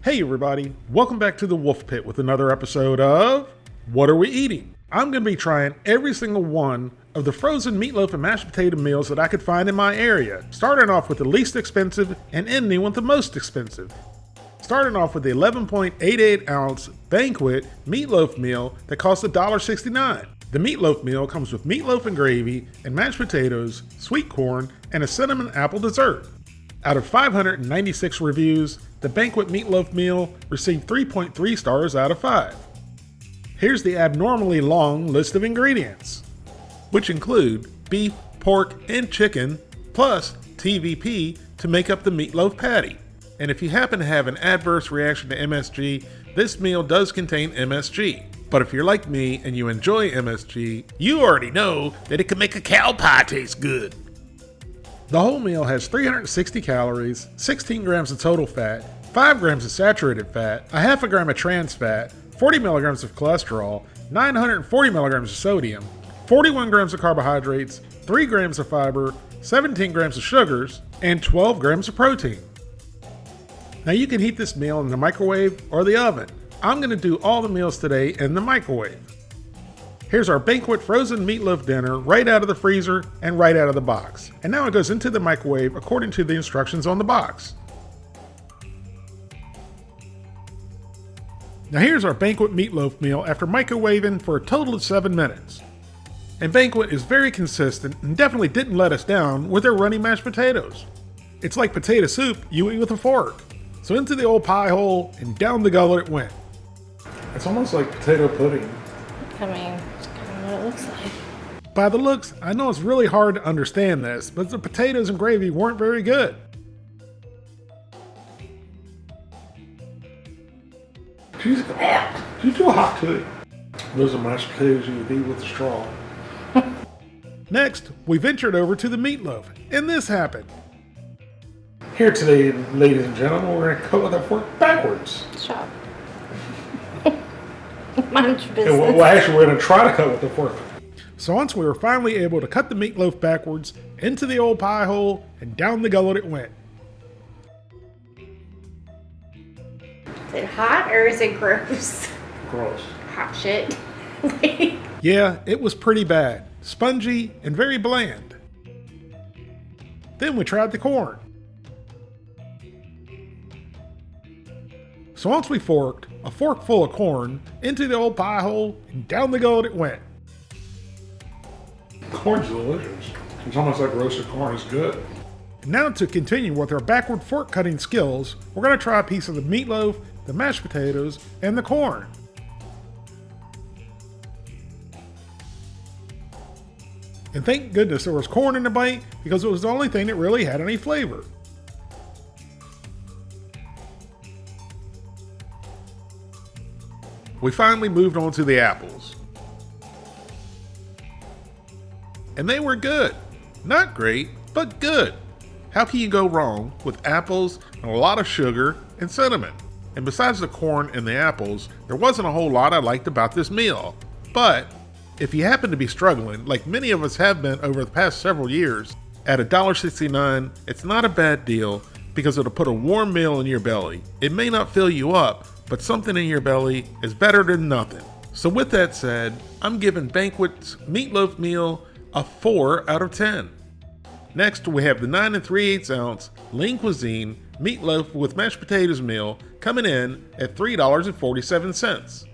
Hey everybody, welcome back to the Wolf Pit with another episode of What Are We Eating? I'm going to be trying every single one of the frozen meatloaf and mashed potato meals that I could find in my area, starting off with the least expensive and ending with the most expensive. Starting off with the 11.88 ounce Banquet meatloaf meal that costs $1.69. The meatloaf meal comes with meatloaf and gravy and mashed potatoes, sweet corn, and a cinnamon apple dessert. Out of 596 reviews, the Banquet meatloaf meal received 3.3 stars out of 5. Here's the abnormally long list of ingredients, which include beef, pork, and chicken, plus TVP to make up the meatloaf patty. And if you happen to have an adverse reaction to MSG, this meal does contain MSG. But if you're like me and you enjoy MSG, you already know that it can make a cow pie taste good. The whole meal has 360 calories, 16 grams of total fat, 5 grams of saturated fat, a half a gram of trans fat, 40 milligrams of cholesterol, 940 milligrams of sodium, 41 grams of carbohydrates, 3 grams of fiber, 17 grams of sugars, and 12 grams of protein. Now you can heat this meal in the microwave or the oven. I'm going to do all the meals today in the microwave. Here's our Banquet frozen meatloaf dinner right out of the freezer and right out of the box. And now it goes into the microwave according to the instructions on the box. Now here's our Banquet meatloaf meal after microwaving for a total of 7 minutes. And Banquet is very consistent and definitely didn't let us down with their runny mashed potatoes. It's like potato soup you eat with a fork. So into the old pie hole and down the gullet it went. It's almost like potato pudding. I mean, it's kind of what it looks like. By the looks, I know it's really hard to understand this, but the potatoes and gravy weren't very good. She's hot. She's too hot to eat. Those are mashed potatoes you would eat with a straw. Next, we ventured over to the meatloaf, and this happened. Here today, ladies and gentlemen, we're going to cut with our fork backwards. Shop. Mind your business. Well, actually, we're going to try to cut with the fork. So once we were finally able to cut the meatloaf backwards, into the old pie hole, and down the gullet it went. Is it hot or is it gross? Gross. Hot shit. Yeah, it was pretty bad. Spongy and very bland. Then we tried the corn. So once we forked a fork full of corn into the old pie hole and down the gullet it went. Corn's delicious. It's almost like roasted corn is good. And now to continue with our backward fork cutting skills, we're going to try a piece of the meatloaf, the mashed potatoes, and the corn. And thank goodness there was corn in the bite because it was the only thing that really had any flavor. We finally moved on to the apples. And they were good. Not great, but good. How can you go wrong with apples and a lot of sugar and cinnamon? And besides the corn and the apples, there wasn't a whole lot I liked about this meal. But if you happen to be struggling, like many of us have been over the past several years, at $1.69, it's not a bad deal because it'll put a warm meal in your belly. It may not fill you up, but something in your belly is better than nothing. So with that said, I'm giving Banquet's meatloaf meal a 4 out of 10. Next, we have the 9 3/8 ounce Lean Cuisine meatloaf with mashed potatoes meal coming in at $3.47,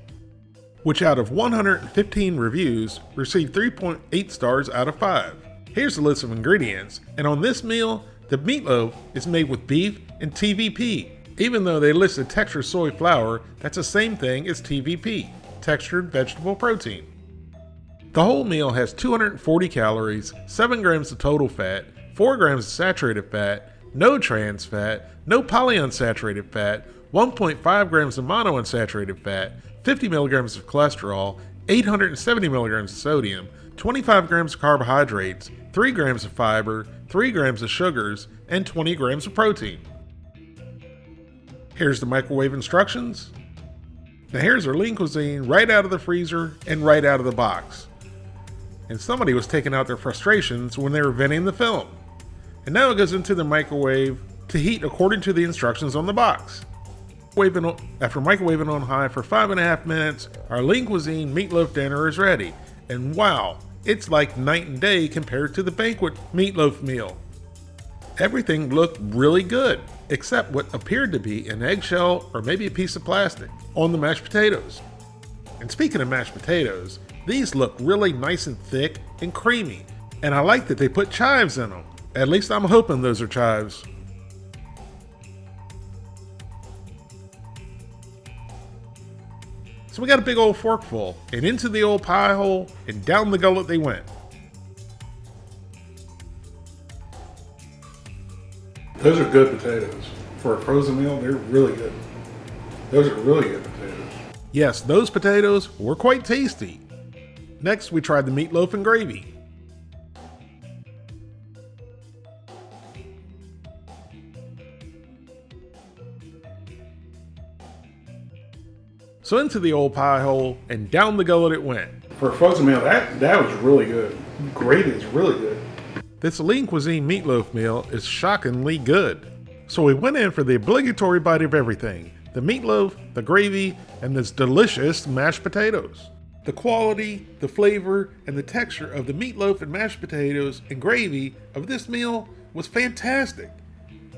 which out of 115 reviews received 3.8 stars out of 5. Here's the list of ingredients, and on this meal, the meatloaf is made with beef and TVP. Even though they listed textured soy flour, that's the same thing as TVP, textured vegetable protein. The whole meal has 240 calories, 7 grams of total fat, 4 grams of saturated fat, no trans fat, no polyunsaturated fat, 1.5 grams of monounsaturated fat, 50 milligrams of cholesterol, 870 milligrams of sodium, 25 grams of carbohydrates, 3 grams of fiber, 3 grams of sugars, and 20 grams of protein. Here's the microwave instructions. Now here's our Lean Cuisine right out of the freezer and right out of the box. And somebody was taking out their frustrations when they were venting the film. And now it goes into the microwave to heat according to the instructions on the box. After microwaving on high for 5.5 minutes, our Lean Cuisine meatloaf dinner is ready. And wow, it's like night and day compared to the Banquet meatloaf meal. Everything looked really good, except what appeared to be an eggshell or maybe a piece of plastic on the mashed potatoes. And speaking of mashed potatoes, these look really nice and thick and creamy, and I like that they put chives in them. At least I'm hoping those are chives. So we got a big old forkful, and into the old pie hole, and down the gullet they went. Those are good potatoes. For a frozen meal, they're really good. Those are really good potatoes. Yes, those potatoes were quite tasty. Next, we tried the meatloaf and gravy. So into the old pie hole, and down the gullet it went. For a frozen meal, that was really good. Gravy is really good. This Lean Cuisine meatloaf meal is shockingly good. So we went in for the obligatory bite of everything. The meatloaf, the gravy, and this delicious mashed potatoes. The quality, the flavor, and the texture of the meatloaf and mashed potatoes and gravy of this meal was fantastic.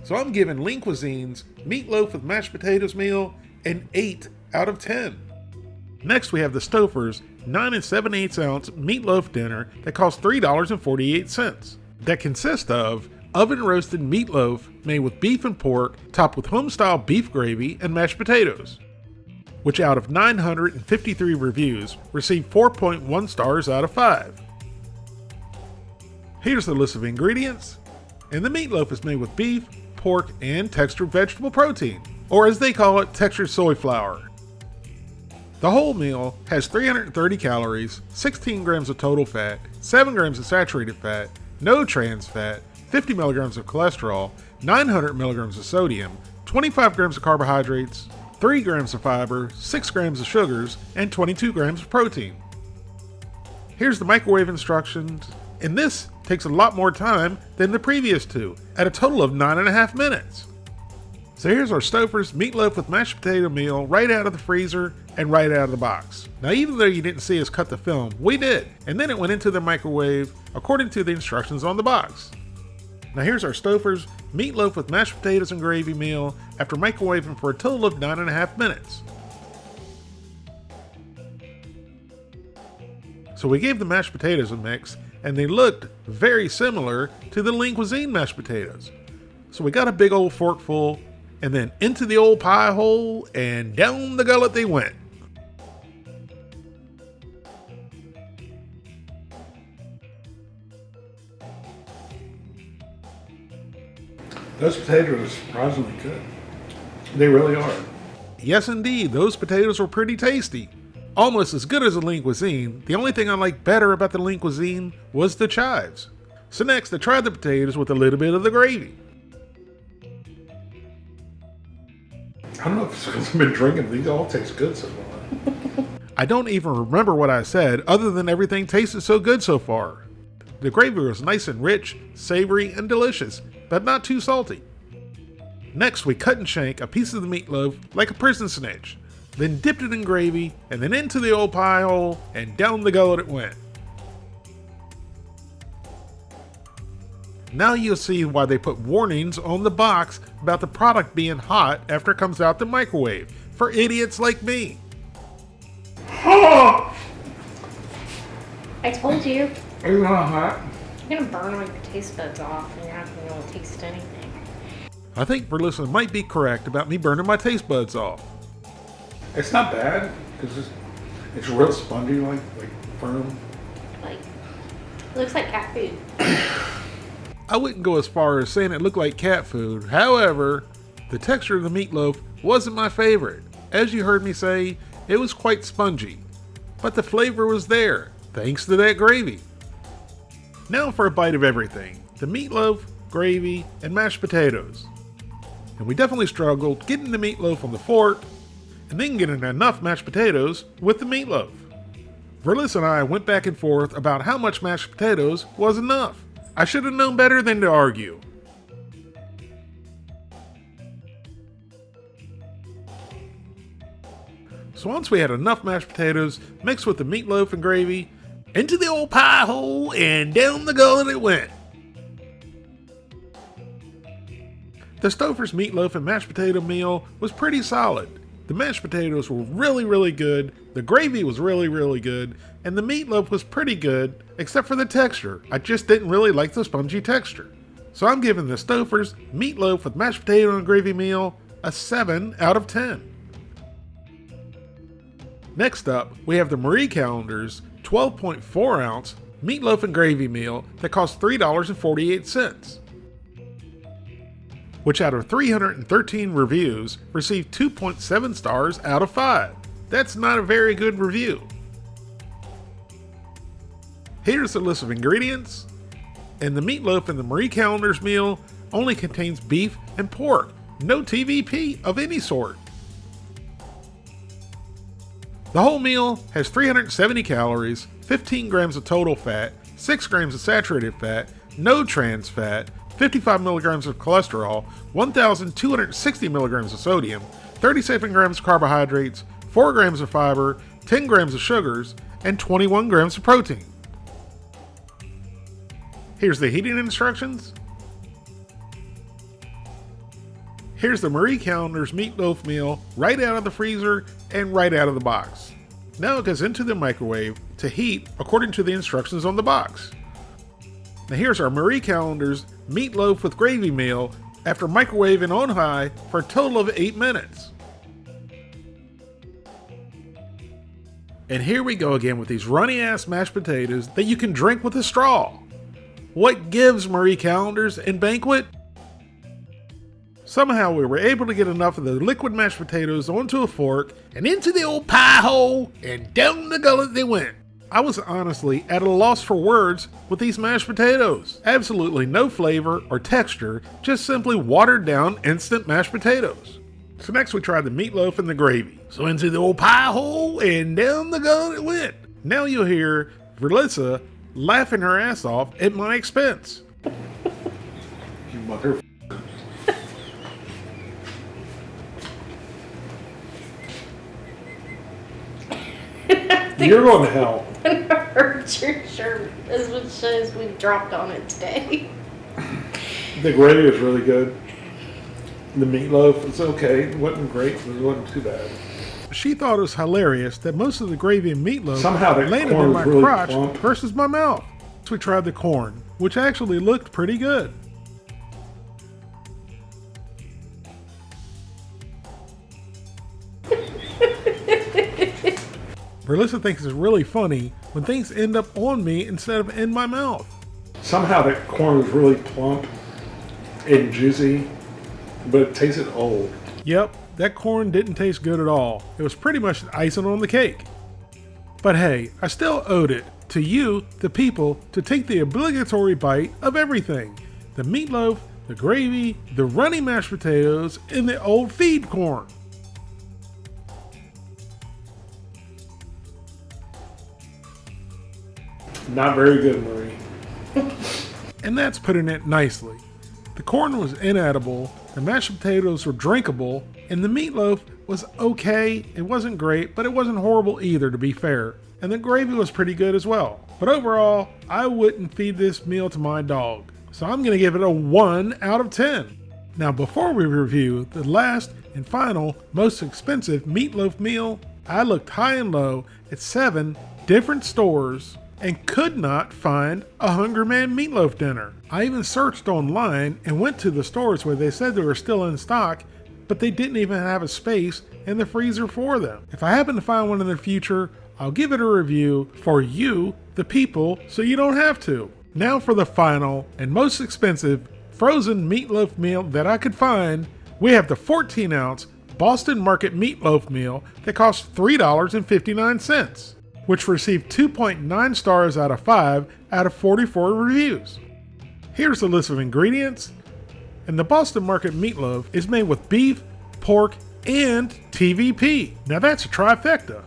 So I'm giving Lean Cuisine's meatloaf with mashed potatoes meal an 8 out of 10. Next we have the Stouffer's 9 7/8 ounce meatloaf dinner that costs $3.48. That consists of oven roasted meatloaf made with beef and pork topped with home-style beef gravy and mashed potatoes, which out of 953 reviews received 4.1 stars out of 5. Here's the list of ingredients, and the meatloaf is made with beef, pork, and textured vegetable protein, or as they call it, textured soy flour. The whole meal has 330 calories, 16 grams of total fat, 7 grams of saturated fat, no trans fat, 50 milligrams of cholesterol, 900 milligrams of sodium, 25 grams of carbohydrates, 3 grams of fiber, 6 grams of sugars, and 22 grams of protein. Here's the microwave instructions, and this takes a lot more time than the previous two, at a total of 9.5 minutes. So here's our Stouffer's meatloaf with mashed potato meal right out of the freezer and right out of the box. Now even though you didn't see us cut the film, we did, and then it went into the microwave according to the instructions on the box. Now here's our Stouffer's meatloaf with mashed potatoes and gravy meal after microwaving for a total of 9.5 minutes. So we gave the mashed potatoes a mix, and they looked very similar to the Lean Cuisine mashed potatoes. So we got a big old forkful, and then into the old pie hole, and down the gullet they went. Those potatoes are surprisingly good. They really are. Yes, indeed. Those potatoes were pretty tasty. Almost as good as the Lean Cuisine. The only thing I liked better about the Lean Cuisine was the chives. So next, I tried the potatoes with a little bit of the gravy. I don't know if it's because I've been drinking. These all taste good so far. I don't even remember what I said, other than everything tasted so good so far. The gravy was nice and rich, savory, and delicious, but not too salty. Next, we cut and shank a piece of the meatloaf like a prison snitch, then dipped it in gravy, and then into the old pie hole, and down the gullet it went. Now you'll see why they put warnings on the box about the product being hot after it comes out the microwave, for idiots like me. I told you. It's not hot. You're gonna burn all your taste buds off and you're not gonna be able to taste anything. I think Verlissa might be correct about me burning my taste buds off. It's not bad, because it's real spongy, like firm. Like, it looks like cat food. I wouldn't go as far as saying it looked like cat food. However, the texture of the meatloaf wasn't my favorite. As you heard me say, it was quite spongy. But the flavor was there, thanks to that gravy. Now for a bite of everything. The meatloaf, gravy, and mashed potatoes. And we definitely struggled getting the meatloaf on the fork, and then getting enough mashed potatoes with the meatloaf. Verlis and I went back and forth about how much mashed potatoes was enough. I should have known better than to argue. So once we had enough mashed potatoes mixed with the meatloaf and gravy, into the old pie hole and down the gullet it went. The Stouffer's meatloaf and mashed potato meal was pretty solid. The mashed potatoes were really good, the gravy was really good, and the meatloaf was pretty good, except for the texture. I just didn't really like the spongy texture. So I'm giving the Stouffer's meatloaf with mashed potato and gravy meal a 7 out of 10. Next up, we have the Marie Callender's 12.4 ounce meatloaf and gravy meal that costs $3.48, which out of 313 reviews received 2.7 stars out of 5. That's not a very good review. Here's the list of ingredients, and the meatloaf in the Marie Callender's meal only contains beef and pork, no TVP of any sort. The whole meal has 370 calories, 15 grams of total fat, 6 grams of saturated fat, no trans fat, 55 milligrams of cholesterol, 1,260 milligrams of sodium, 37 grams of carbohydrates, 4 grams of fiber, 10 grams of sugars, and 21 grams of protein. Here's the heating instructions. Here's the Marie Callender's meatloaf meal right out of the freezer and right out of the box. Now it goes into the microwave to heat according to the instructions on the box. Now here's our Marie Callender's meatloaf with gravy meal after microwaving on high for a total of 8 minutes. And here we go again with these runny ass mashed potatoes that you can drink with a straw. What gives, Marie Callender's and Banquet? Somehow we were able to get enough of the liquid mashed potatoes onto a fork and into the old pie hole and down the gullet they went. I was honestly at a loss for words with these mashed potatoes. Absolutely no flavor or texture, just simply watered down instant mashed potatoes. So next we tried the meatloaf and the gravy. So into the old pie hole and down the gullet it went. Now you'll hear Verlissa laughing her ass off at my expense. You mother. You're going to hell. Hurt your shirt as much as we dropped on it today. The gravy was really good. The meatloaf was okay. It wasn't great, but it wasn't too bad. She thought it was hilarious that most of the gravy and meatloaf landed in my crotch versus my mouth. So we tried the corn, which actually looked pretty good. Verlissa thinks it's really funny when things end up on me instead of in my mouth. Somehow that corn was really plump and juicy, but it tasted old. Yep, that corn didn't taste good at all. It was pretty much icing on the cake. But hey, I still owed it to you, the people, to take the obligatory bite of everything. The meatloaf, the gravy, the runny mashed potatoes, and the old feed corn. Not very good, Marie. And that's putting it nicely. The corn was inedible, the mashed potatoes were drinkable, and the meatloaf was okay. It wasn't great, but it wasn't horrible either, to be fair. And the gravy was pretty good as well. But overall, I wouldn't feed this meal to my dog. So I'm going to give it a 1 out of 10. Now before we review the last and final most expensive meatloaf meal, I looked high and low at 7 different stores and could not find a Hunger Man meatloaf dinner. I even searched online and went to the stores where they said they were still in stock, but they didn't even have a space in the freezer for them. If I happen to find one in the future, I'll give it a review for you, the people, so you don't have to. Now for the final and most expensive frozen meatloaf meal that I could find, we have the 14 ounce Boston Market meatloaf meal that costs $3.59. which received 2.9 stars out of 5 out of 44 reviews. Here's the list of ingredients, and the Boston Market meatloaf is made with beef, pork, and TVP. Now that's a trifecta.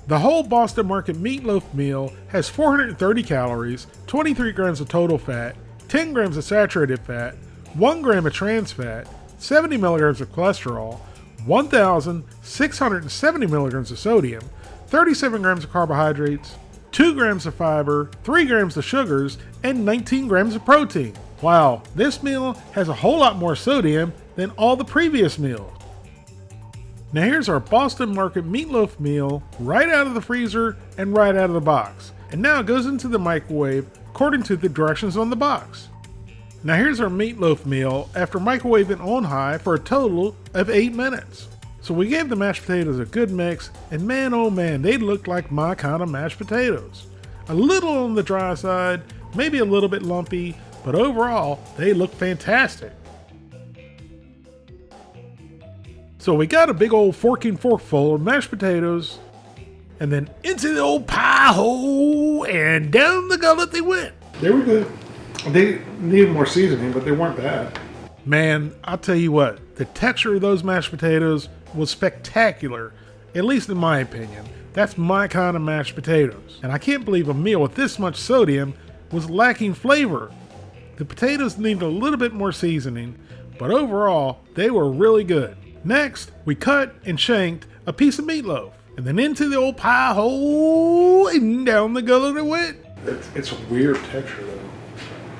The whole Boston Market meatloaf meal has 430 calories, 23 grams of total fat, 10 grams of saturated fat, 1 gram of trans fat, 70 milligrams of cholesterol, 1,670 milligrams of sodium, 37 grams of carbohydrates, 2 grams of fiber, 3 grams of sugars, and 19 grams of protein. Wow, this meal has a whole lot more sodium than all the previous meals. Now here's our Boston Market meatloaf meal right out of the freezer and right out of the box. And now it goes into the microwave according to the directions on the box. Now here's our meatloaf meal after microwaving on high for a total of 8 minutes. So we gave the mashed potatoes a good mix, and man oh man, they looked like my kind of mashed potatoes. A little on the dry side, maybe a little bit lumpy, but overall, they look fantastic. So we got a big old forking forkful of mashed potatoes, and then into the old pie hole, and down the gullet they went. They were good. They needed more seasoning, but they weren't bad. Man, I'll tell you what, the texture of those mashed potatoes was spectacular, at least in my opinion. That's my kind of mashed potatoes. And I can't believe a meal with this much sodium was lacking flavor. The potatoes needed a little bit more seasoning, but overall, they were really good. Next, we cut and shanked a piece of meatloaf, and then into the old pie hole and down the gullet it went. It's a weird texture though.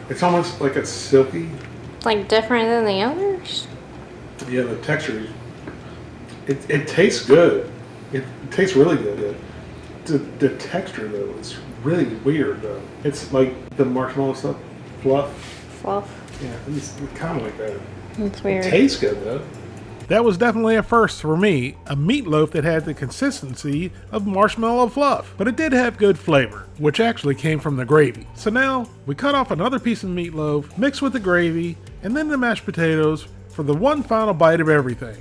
It's almost like it's silky. Like different than the others? Yeah, the texture, it tastes good. It tastes really good. The texture though is really weird though. It's like the marshmallow stuff, fluff. Fluff. Yeah, it's kind of like that. It's weird. It tastes good though. That was definitely a first for me, a meatloaf that had the consistency of marshmallow fluff, but it did have good flavor, which actually came from the gravy. So now, we cut off another piece of meatloaf, mixed with the gravy, and then the mashed potatoes for the one final bite of everything.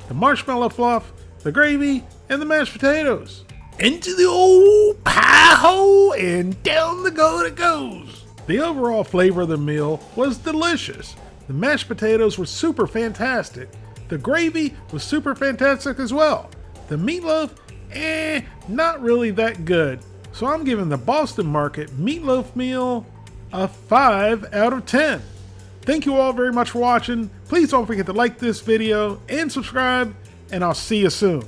The marshmallow fluff, the gravy, and the mashed potatoes. Into the old pie hole and down the gullet it goes. The overall flavor of the meal was delicious. The mashed potatoes were super fantastic. The gravy was super fantastic as well. The meatloaf, not really that good. So I'm giving the Boston Market meatloaf meal a 5 out of 10. Thank you all very much for watching. Please don't forget to like this video and subscribe, and I'll see you soon.